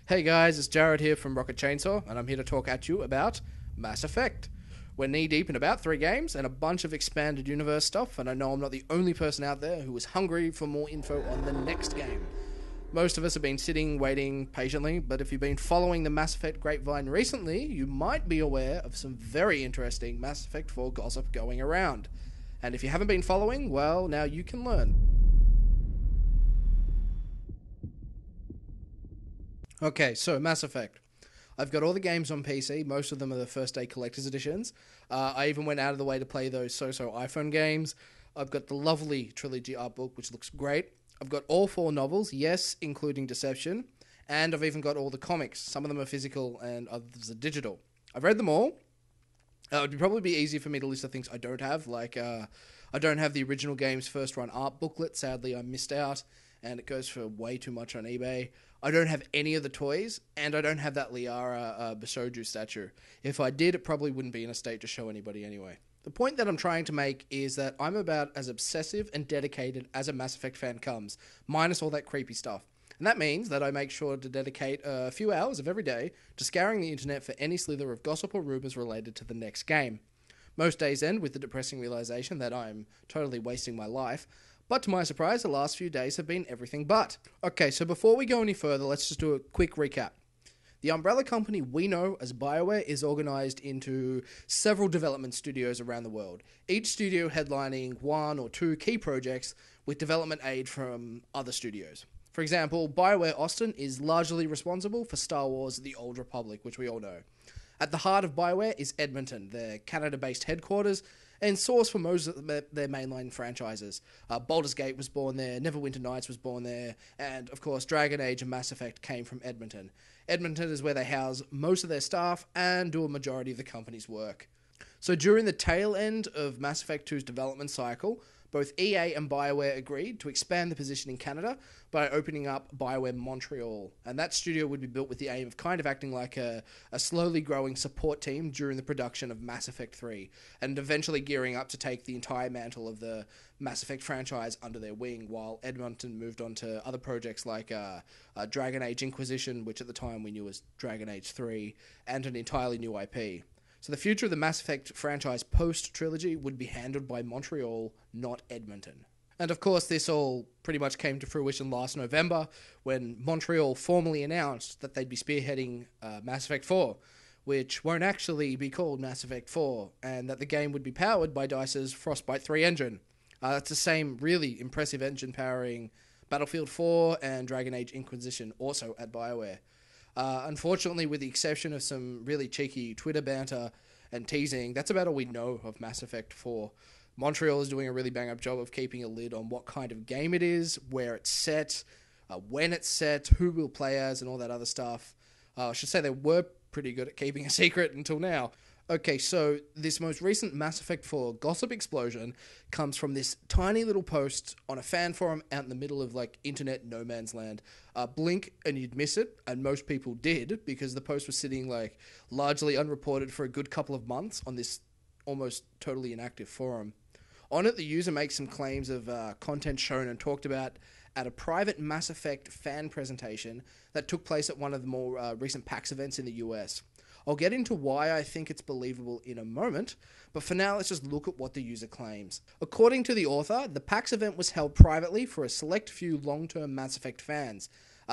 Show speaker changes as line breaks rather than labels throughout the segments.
Hey guys, it's Jared here from Rocket Chainsaw, and I'm here to talk at you about Mass Effect. We're knee-deep in about 3 games and a bunch of expanded universe stuff, and I know I'm not the only person out there who is hungry for more info on the next game. Most of us have been sitting, waiting patiently, but if you've been following the Mass Effect grapevine recently, you might be aware of some very interesting Mass Effect 4 gossip going around. And if you haven't been following, well, now you can learn. Okay, so Mass Effect. I've got all the games on PC. Most of them are the first day collector's editions. I even went out of the way to play those so-so iPhone games. I've got the lovely trilogy art book, which looks great. I've got all 4 novels, yes, including Deception. And I've even got all the comics. Some of them are physical and others are digital. I've read them all. It would probably be easy for me to list the things I don't have. Like, I don't have the original game's first-run art booklet. Sadly, I missed out. And it goes for way too much on eBay. I don't have any of the toys, and I don't have that Liara Basoju statue. If I did, it probably wouldn't be in a state to show anybody anyway. The point that I'm trying to make is that I'm about as obsessive and dedicated as a Mass Effect fan comes, minus all that creepy stuff. And that means that I make sure to dedicate a few hours of every day to scouring the internet for any slither of gossip or rumours related to the next game. Most days end with the depressing realization that I'm totally wasting my life. But to my surprise, the last few days have been everything but. Okay, so before we go any further, let's just do a quick recap. The umbrella company we know as BioWare is organised into several development studios around the world, each studio headlining 1 or 2 key projects with development aid from other studios. For example, BioWare Austin is largely responsible for Star Wars The Old Republic, which we all know. At the heart of BioWare is Edmonton, their Canada-based headquarters, and source for most of their mainline franchises. Baldur's Gate was born there, Neverwinter Nights was born there, and of course Dragon Age and Mass Effect came from Edmonton. Edmonton is where they house most of their staff and do a majority of the company's work. So during the tail end of Mass Effect 2's development cycle, both EA and BioWare agreed to expand the position in Canada by opening up BioWare Montreal. And that studio would be built with the aim of kind of acting like a slowly growing support team during the production of Mass Effect 3, and eventually gearing up to take the entire mantle of the Mass Effect franchise under their wing, while Edmonton moved on to other projects like Dragon Age Inquisition, which at the time we knew as Dragon Age 3, and an entirely new IP. So the future of the Mass Effect franchise post-trilogy would be handled by Montreal, not Edmonton. And of course, this all pretty much came to fruition last November, when Montreal formally announced that they'd be spearheading Mass Effect 4, which won't actually be called Mass Effect 4, and that the game would be powered by DICE's Frostbite 3 engine. That's the same really impressive engine powering Battlefield 4 and Dragon Age Inquisition, also at BioWare. Unfortunately, with the exception of some really cheeky Twitter banter and teasing, that's about all we know of Mass Effect 4. Montreal is doing a really bang-up job of keeping a lid on what kind of game it is, where it's set, when it's set, who will play as, and all that other stuff. I should say they were pretty good at keeping a secret until now. Okay, so this most recent Mass Effect 4 gossip explosion comes from this tiny little post on a fan forum out in the middle of, like, internet no man's land. Blink and you'd miss it, and most people did, because the post was sitting, like, largely unreported for a good couple of months on this almost totally inactive forum. On it, the user makes some claims of content shown and talked about at a private Mass Effect fan presentation that took place at one of the more recent PAX events in the US. I'll get into why I think it's believable in a moment, but for now let's just look at what the user claims. According to the author, the PAX event was held privately for a select few long-term Mass Effect fans.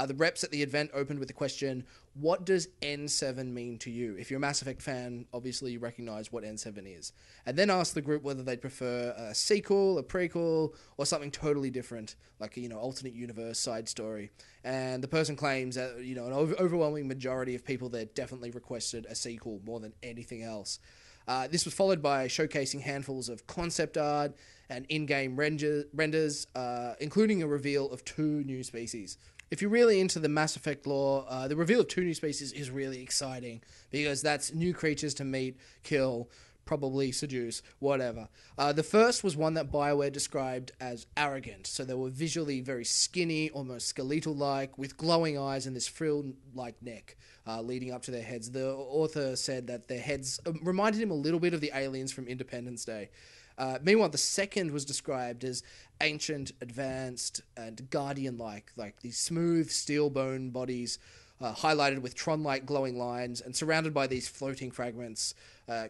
The reps at the event opened with the question, what does N7 mean to you? If you're a Mass Effect fan, obviously you recognize what N7 is. And then asked the group whether they'd prefer a sequel, a prequel, or something totally different, like, alternate universe, side story. And the person claims that, an overwhelming majority of people there definitely requested a sequel more than anything else. This was followed by showcasing handfuls of concept art and in-game renders, including a reveal of 2 new species. If you're really into the Mass Effect lore, the reveal of 2 new species is really exciting, because that's new creatures to meet, kill, probably seduce, whatever. The first was one that BioWare described as arrogant, so they were visually very skinny, almost skeletal-like, with glowing eyes and this frill-like neck leading up to their heads. The author said that their heads reminded him a little bit of the aliens from Independence Day. Meanwhile, the second was described as ancient, advanced, and guardian-like these smooth steel bone bodies highlighted with Tron-like glowing lines and surrounded by these floating fragments,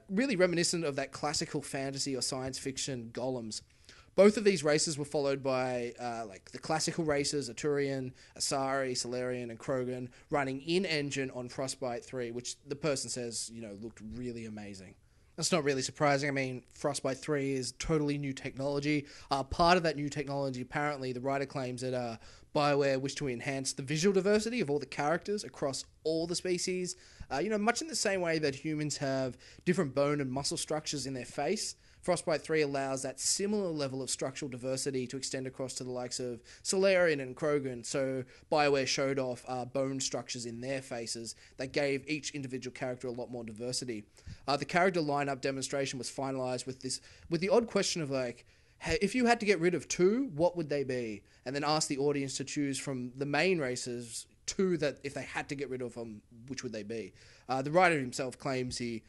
really reminiscent of that classical fantasy or science fiction golems. Both of these races were followed by like the classical races, Aturian, Asari, Solarian, and Krogan, running in-engine on Frostbite 3, which the person says, looked really amazing. That's not really surprising. I mean, Frostbite 3 is totally new technology. Part of that new technology, apparently, the writer claims that BioWare wished to enhance the visual diversity of all the characters across all the species. Much in the same way that humans have different bone and muscle structures in their face. Frostbite 3 allows that similar level of structural diversity to extend across to the likes of Solarian and Krogan, so BioWare showed off bone structures in their faces that gave each individual character a lot more diversity. The character lineup demonstration was finalized with the odd question of like, hey, if you had to get rid of two, what would they be? And then ask the audience to choose from the main races two that if they had to get rid of them, which would they be? The writer himself claims he,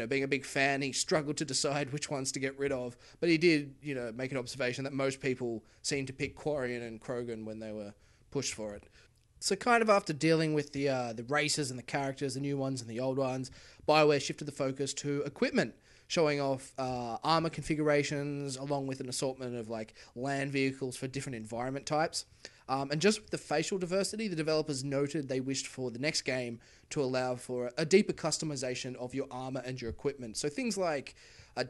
being a big fan, he struggled to decide which ones to get rid of. But he did, make an observation that most people seemed to pick Quarian and Krogan when they were pushed for it. So kind of after dealing with the races and the characters, the new ones and the old ones, BioWare shifted the focus to equipment, showing off armor configurations along with an assortment of like land vehicles for different environment types. And just with the facial diversity, the developers noted they wished for the next game to allow for a deeper customization of your armor and your equipment. So things like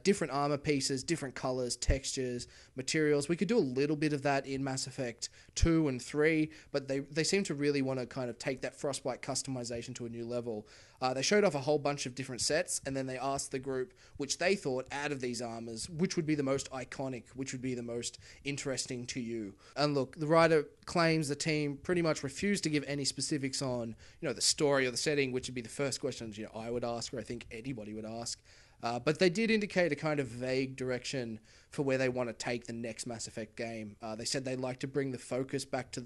different armor pieces, different colors, textures, materials. We could do a little bit of that in Mass Effect 2 and 3, but they seem to really want to kind of take that Frostbite customization to a new level. They showed off a whole bunch of different sets, and then they asked the group which they thought, out of these armors, which would be the most iconic, which would be the most interesting to you. And look, the writer claims the team pretty much refused to give any specifics on, the story or the setting, which would be the first questions, I would ask, or I think anybody would ask. But they did indicate a kind of vague direction for where they want to take the next Mass Effect game. They said they'd like to bring the focus back to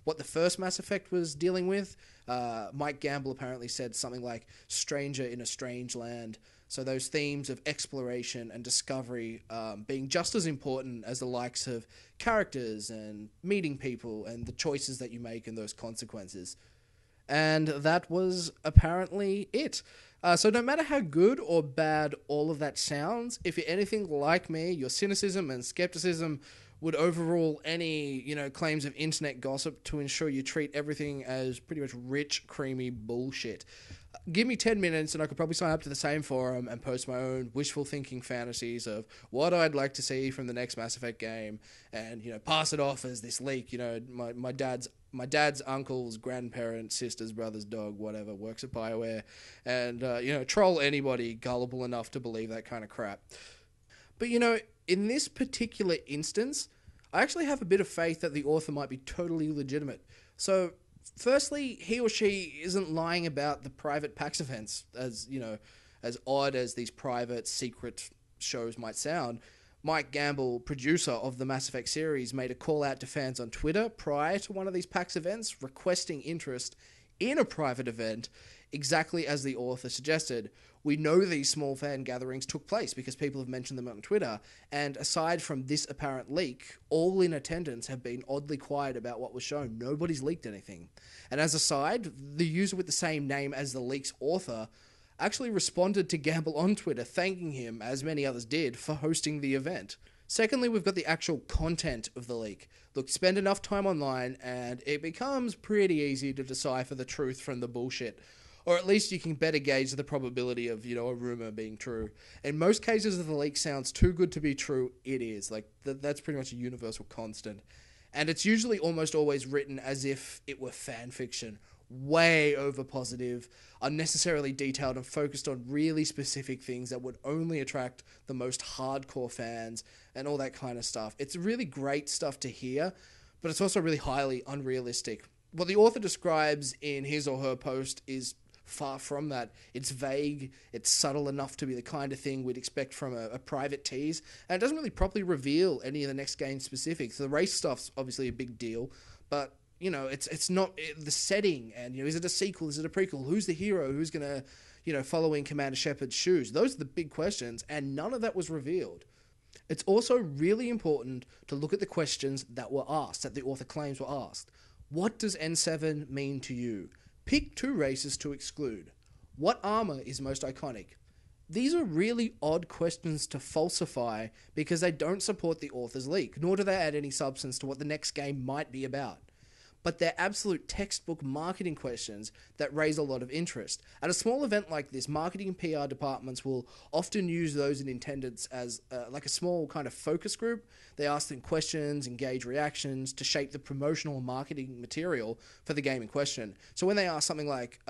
what the first Mass Effect was dealing with. Mike Gamble apparently said something like stranger in a strange land. So those themes of exploration and discovery being just as important as the likes of characters and meeting people and the choices that you make and those consequences. And that was apparently it. So no matter how good or bad all of that sounds, if you're anything like me, your cynicism and skepticism would overrule any, claims of internet gossip to ensure you treat everything as pretty much rich, creamy bullshit. Give me 10 minutes and I could probably sign up to the same forum and post my own wishful thinking fantasies of what I'd like to see from the next Mass Effect game and, pass it off as this leak. My dad's uncle's grandparent, sister's brother's dog, whatever, works at BioWare and, troll anybody gullible enough to believe that kind of crap. But, in this particular instance, I actually have a bit of faith that the author might be totally legitimate. So, firstly, he or she isn't lying about the private PAX events, as odd as these private, secret shows might sound. Mike Gamble, producer of the Mass Effect series, made a call out to fans on Twitter prior to one of these PAX events, requesting interest in a private event, exactly as the author suggested. We know these small fan gatherings took place because people have mentioned them on Twitter, and aside from this apparent leak, all in attendance have been oddly quiet about what was shown. Nobody's leaked anything. And as a side, the user with the same name as the leak's author actually responded to Gamble on Twitter, thanking him, as many others did, for hosting the event. Secondly, we've got the actual content of the leak. Look, spend enough time online and it becomes pretty easy to decipher the truth from the bullshit. Or at least you can better gauge the probability of, a rumor being true. In most cases, if the leak sounds too good to be true, it is. That's pretty much a universal constant. And it's usually almost always written as if it were fan fiction. Way over positive, unnecessarily detailed, and focused on really specific things that would only attract the most hardcore fans and all that kind of stuff. It's really great stuff to hear, but it's also really highly unrealistic. What the author describes in his or her post is far from that. It's vague, it's subtle enough to be the kind of thing we'd expect from a private tease, and it doesn't really properly reveal any of the next game specifics. The race stuff's obviously a big deal, but it's not the setting, and is it a sequel, is it a prequel, who's the hero, who's gonna follow in Commander Shepard's shoes? Those are the big questions, and none of that was revealed. It's also really important to look at the questions that were asked, that the author claims were asked. What does N7 mean to you? Pick 2 races to exclude. What armor is most iconic? These are really odd questions to falsify because they don't support the author's leak, nor do they add any substance to what the next game might be about. But they're absolute textbook marketing questions that raise a lot of interest. At a small event like this, marketing and PR departments will often use those in attendance as like a small kind of focus group. They ask them questions, engage reactions to shape the promotional and marketing material for the game in question. So when they ask something like,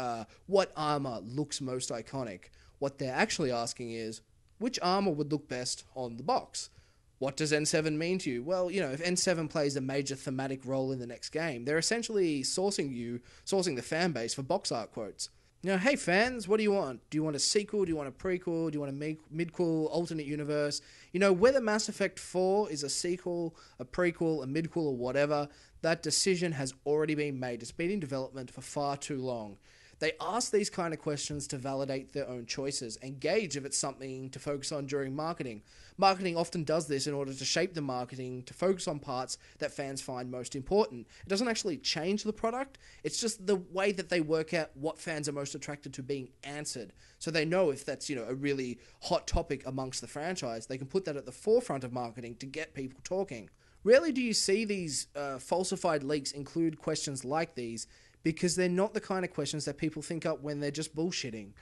what armor looks most iconic? What they're actually asking is, which armor would look best on the box? What does N7 mean to you? Well, if N7 plays a major thematic role in the next game, they're essentially sourcing the fan base for box art quotes. Hey fans, what do you want? Do you want a sequel? Do you want a prequel? Do you want a mid-quel, alternate universe? Whether Mass Effect 4 is a sequel, a prequel, a mid-quel, or whatever, that decision has already been made. It's been in development for far too long. They ask these kind of questions to validate their own choices and gauge if it's something to focus on during marketing. Marketing often does this in order to shape the marketing to focus on parts that fans find most important. It doesn't actually change the product, it's just the way that they work out what fans are most attracted to being answered. So they know if that's a really hot topic amongst the franchise, they can put that at the forefront of marketing to get people talking. Rarely do you see these falsified leaks include questions like these, because they're not the kind of questions that people think up when they're just bullshitting.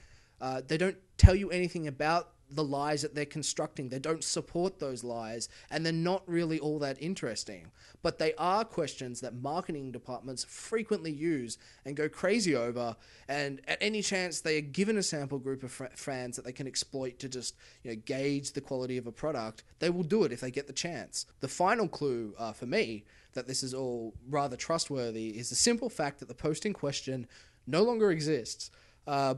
They don't tell you anything about the lies that they're constructing. They don't support those lies, and they're not really all that interesting. But they are questions that marketing departments frequently use and go crazy over, and at any chance they are given a sample group of fans that they can exploit to just gauge the quality of a product, they will do it if they get the chance. The final clue for me that this is all rather trustworthy is the simple fact that the post in question no longer exists.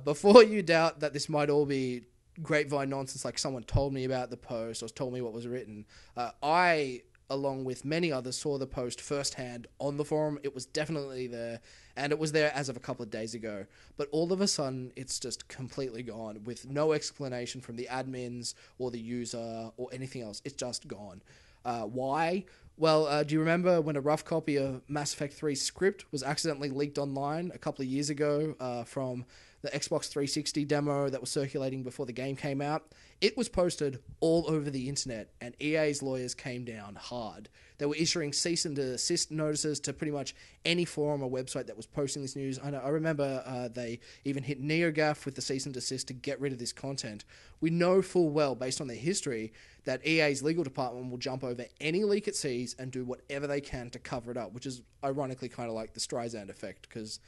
Before you doubt that this might all be grapevine nonsense, like someone told me about the post or told me what was written, I, along with many others, saw the post firsthand on the forum. It was definitely there, and it was there as of a couple of days ago. But all of a sudden, it's just completely gone, with no explanation from the admins or the user or anything else. It's just gone. Why? Well, do you remember when a rough copy of Mass Effect 3's script was accidentally leaked online a couple of years ago from the Xbox 360 demo that was circulating before the game came out? It was posted all over the internet, and EA's lawyers came down hard. They were issuing cease and desist notices to pretty much any forum or website that was posting this news. I remember they even hit NeoGAF with the cease and desist to get rid of this content. We know full well, based on their history, that EA's legal department will jump over any leak it sees and do whatever they can to cover it up, which is ironically kind of like the Streisand effect, because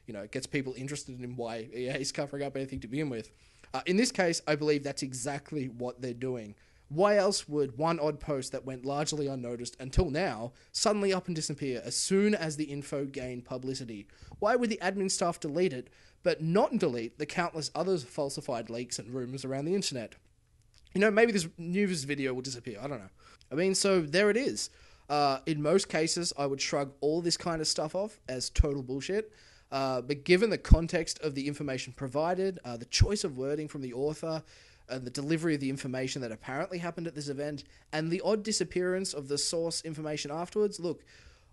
it gets people interested in why EA is covering up anything to begin with. In this case, I believe that's exactly what they're doing. Why else would one odd post that went largely unnoticed until now suddenly up and disappear as soon as the info gained publicity? Why would the admin staff delete it, but not delete the countless other falsified leaks and rumours around the internet? Maybe this news video will disappear. I don't know. So there it is. In most cases, I would shrug all this kind of stuff off as total bullshit. But given the context of the information provided, the choice of wording from the author, and the delivery of the information that apparently happened at this event, and the odd disappearance of the source information afterwards, look,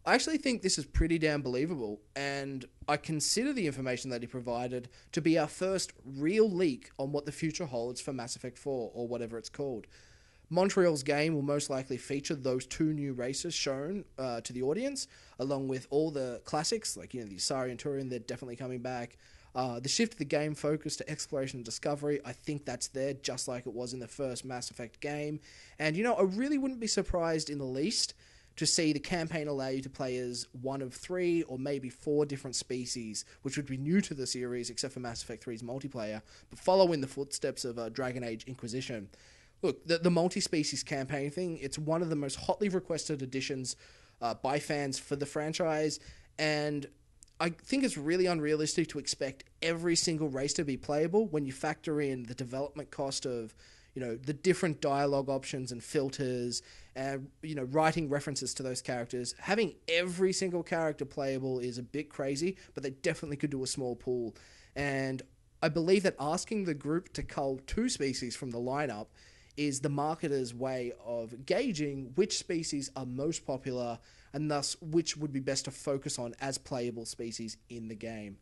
I actually think this is pretty damn believable, and I consider the information that he provided to be our first real leak on what the future holds for Mass Effect 4, or whatever it's called. Montreal's game will most likely feature those 2 new races shown to the audience, along with all the classics, like the Asari and Turian, they're definitely coming back. The shift of the game focus to exploration and discovery, I think that's there, just like it was in the first Mass Effect game. And, I really wouldn't be surprised in the least to see the campaign allow you to play as one of 3 or maybe 4 different species, which would be new to the series, except for Mass Effect 3's multiplayer, but follow in the footsteps of Dragon Age Inquisition. Look, the multi-species campaign thing, it's one of the most hotly requested additions by fans for the franchise, and I think it's really unrealistic to expect every single race to be playable when you factor in the development cost of, the different dialogue options and filters, and, writing references to those characters. Having every single character playable is a bit crazy, but they definitely could do a small pool. And I believe that asking the group to cull 2 species from the lineup is the marketer's way of gauging which species are most popular, and thus which would be best to focus on as playable species in the game.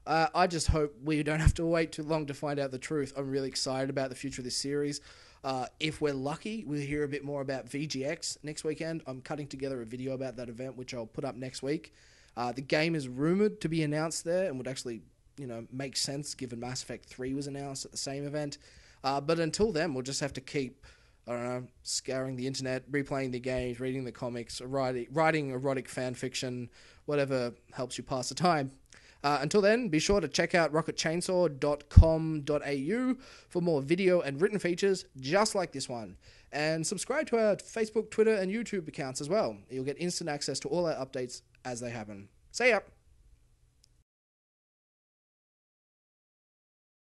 I just hope we don't have to wait too long to find out the truth. I'm really excited about the future of this series. If we're lucky, we'll hear a bit more about VGX next weekend. I'm cutting together a video about that event, which I'll put up next week. The game is rumored to be announced there and would actually, make sense given Mass Effect 3 was announced at the same event. But until then, we'll just have to keep, scouring the internet, replaying the games, reading the comics, writing erotic fan fiction, whatever helps you pass the time. Until then, be sure to check out rocketchainsaw.com.au for more video and written features just like this one. And subscribe to our Facebook, Twitter, and YouTube accounts as well. You'll get instant access to all our updates as they happen. See ya!